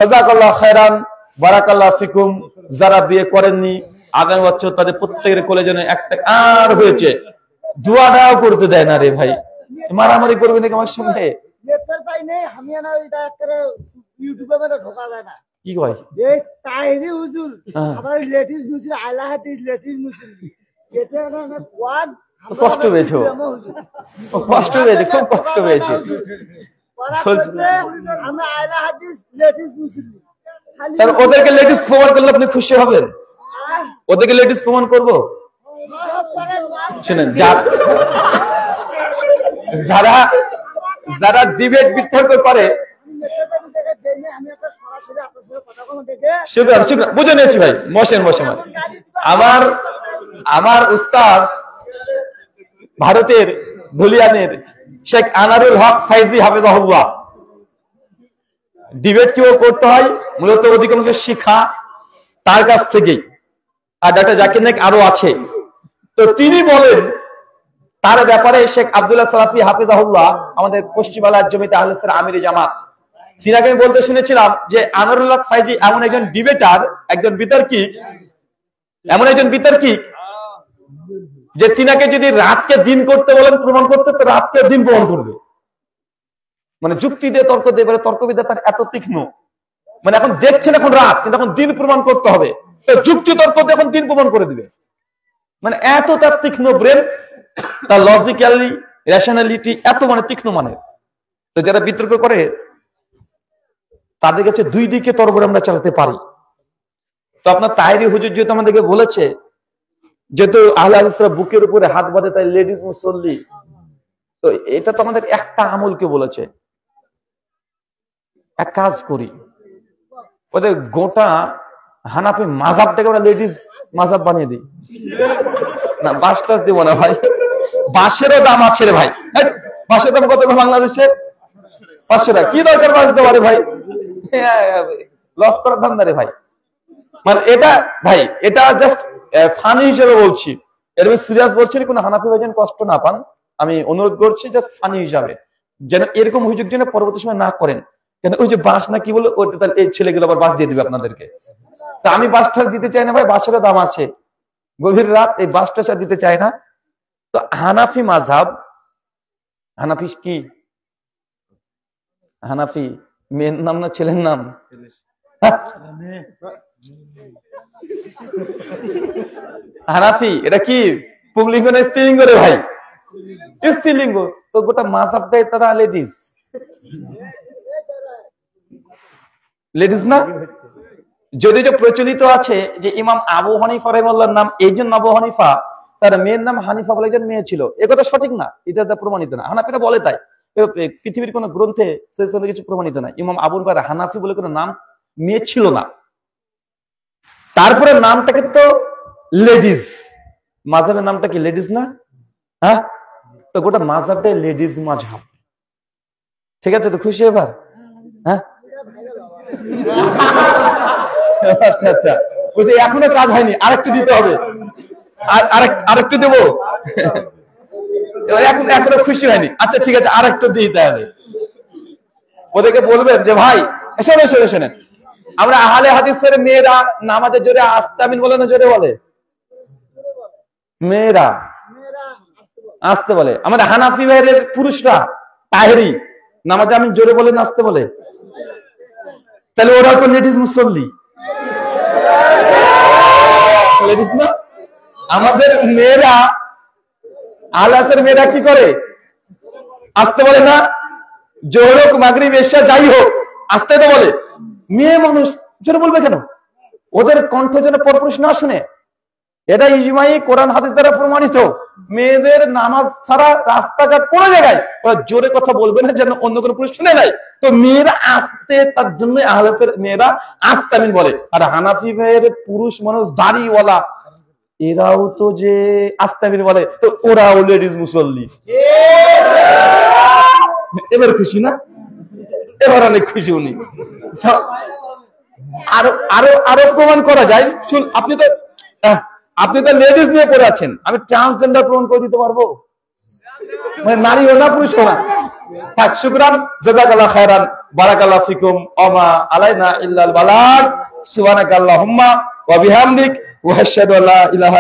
জাযাকাল্লাহু খায়রান, বারাকাল্লাহু ফিকুম। যারা বিয়ে করেননি আগামী বছর তাদের প্রত্যেকের কোলে যেন একটা আর হয়েছে, দোয়াটাও করতে দেয় না রে ভাই। মারামারি করবে নাকি আমার সঙ্গে? কি কয় কষ্ট পেয়েছো? কষ্ট পেয়েছে, খুব কষ্ট পেয়েছে। ওদেরকে লেডিস প্রমাণ করলে আপনি খুশি হবেন? ওদেরকে লেডিস প্রমাণ করবো? শুনেন, যারা যারা ডিবেট বিতর্ক করে, বুঝে নিয়েছি ভাই। বসেন বসেন। আমার উস্তাদ ভারতের ধুলিয়ানের শেখ আনারুল হক ফাইজি হাফেজাহুল্লাহ, ডিবেট কিভাবে করতে হয় মূলত অধিকাংশ শিক্ষা তার কাছ থেকেই। আর ডাক্তার জাকির নায়েক আরো আছে। তো তিনি বলেন তার ব্যাপারে, শেখ আব্দুল্লাহ সালাফি হাফেজাহুল্লাহ আমাদের পশ্চিমবাংলার জমিতে আহলে সুন্নাহ আমিরে জামাত, তিনাকে আমি বলতে শুনেছিলাম যে আনারুল হক ফাইজি এমন একজন ডিবেটার, একজন বিতর্কিক, এমন একজন বিতর্কিক যে তিনাকে যদি রাতকে দিন করতে বলেন, প্রমাণ করতে, তো রাতকে দিন প্রমাণ করবে। মানে যুক্তি দিয়ে তর্ক দিয়ে, তর্কবিদ্যা তার এত তীক্ষ্ণ। মানে এখন দেখছেন এখন রাত, কিন্তু এখন দিন প্রমাণ করতে হবে, যুক্তি তর্ক দিয়ে এখন দিন প্রমাণ করে দিবে। মানে এত তার তীক্ষ্ণ ব্রেন, তার লজিক্যালি রেশনালিটি এত মানে তীক্ষ্ণ মানে। তো যারা বিতর্ক করে তাদের কাছে দুই দিকে তরবারি আমরা চালাতে পারি। তো আপনার তাহেরি হুজুর যেহেতু আমাদেরকে বলেছে, যেহেতু আহলে হাদিসরা বুকের উপরে হাত বাঁধে তাই লেডিস মুসল্লি, তো এটা তো আমাদের একটা আমলকে বলেছে। এক কাজ করি, ওদের গোটা হানাফি মাযহাবটাকে আমরা লেডিস মাযহাব বানিয়ে দিই না। বাস টাস দিব না ভাই, বাসেরও দাম আছে রে ভাই। বাসের দাম কত বাংলাদেশে? 500 টাকা। কি দরকার বাস দেওয়ারে ভাই? লস করার ধান্দা রে ভাই। মানে এটা ভাই, এটা জাস্ট ফানি হিসেবে বলছি, এর সিরিয়াস বলছি না। কোনো হানাফি ভাই যেন কষ্ট না পান, আমি অনুরোধ করছি, জাস্ট ফানি হিসাবে, যেন এরকম অভিযোগ যেন পরবর্তী সময় না করেন। কেন ওই যে বাস না কি বলে, ওইটা তাহলে এই ছেলেগুলো আবার বাস দিয়ে দিবে আপনাদেরকে। তা আমি বাস টাস দিতে চাই না ভাই, বাসেরও দাম আছে। গভীর রাত এই বাস টাস দিতে চাই না। তো হানাফি মাযহাব, হানাফি কি হানাফি মেয়ের নাম না ছেলের নাম? হানাফি এটা কি পুংলিঙ্গ না স্ত্রীলিঙ্গ রে ভাই? স্ত্রীলিঙ্গ। তো গোটা মাযহাবটাই তারা লেডিস, লেডিস না? যদি যে প্রচলিত আছে যে ইমাম আবু হানিফা রাহিমাহুল্লাহর নাম এই জন্য আবু হানিফা, তার মেয়ের নাম হানিফা বলে একজন মেয়ে ছিল, এ কথা সঠিক না, এটা প্রমাণিত না। হানাফিরা বলে তাই, পৃথিবীর কোন গ্রন্থে সে কিছু প্রমাণিত না। ইমাম আবুল বারা হানাফি বলে কোন নাম মেয়ে ছিল না। তারপরে নামটাকে তো লেডিস, মাযহাবের নামটা কি লেডিস না? হ্যাঁ, তো গোটা মাযহাবটাই লেডিস মাযহাব। ঠিক আছে, তো খুশি এবার? হ্যাঁ, আচ্ছা আচ্ছা, বুঝলি এখনো কাজ হয়নি, আরেকটু দিতে হবে। আরেকটু দেবো, এখনো খুশি হয়নি। আচ্ছা ঠিক আছে, আরেকটু দিতে হবে। ওদেরকে বলবেন যে ভাই শোনেন, আমরা আহলে হাদিসের মেয়েরা নামাজে জোরে আস্তামিন বলে না জোরে বলে? মেয়েরা আসতে বলে। আমাদের হানাফি ভাইয়ের পুরুষরা তাহেরি নামাজে আমি জোরে বলে না আসতে বলে? তাহলে ওরা তো লেডিস মুসল্লি, লেডিস না? আমাদের মেয়েরা আহলাসের মেয়েরা কি করে? আসতে বলে না? জোহর হোক মাগরিব এশা যাই হোক আসতে তো বলে। মেয়ে মানুষ জোরে বলবে কেন? ওদের কণ্ঠ যেন পরপুরুষ না শুনে। এটা ইজমাই কোরআন হাদিস দ্বারা প্রমাণিত। মেয়েদের নামাজ ছাড়া রাস্তাঘাট কোনো জায়গায় ওরা জোরে কথা বলবে না যেন অন্য কোনো পুরুষ শুনে নাই। তো মেয়েরা আসতে, তার জন্য আহলাসের মেয়েরা আস্তামিন বলে। আর হানাফি ভাইয়ের পুরুষ মানুষ দাড়িওয়ালা, এরাও তো যে আস্তামিন বলে, তো ওরাও লেডিস মুসল্লি। এবার খুশি না? এবার অনেক খুশি উনি। আরো আরো আরো প্রমাণ করা যায়। শুন, আপনি তো লেডিস নিয়ে পড়ে আছেন, আমি ট্রান্সজেন্ডার প্রমাণ করে দিতে পারবো। মানে নারীও না পুরুষও না। থাক, শুকরান, জাযাকাল্লাহু খায়রান, বারাকাল্লাহু ফিকুম, ওমা আলাইনা ইল্লাল বালাগ, সুবহানাকাল্লাহুম্মা ওয়া বিহামদিক ওয়া আশহাদু আল্লা ইলাহা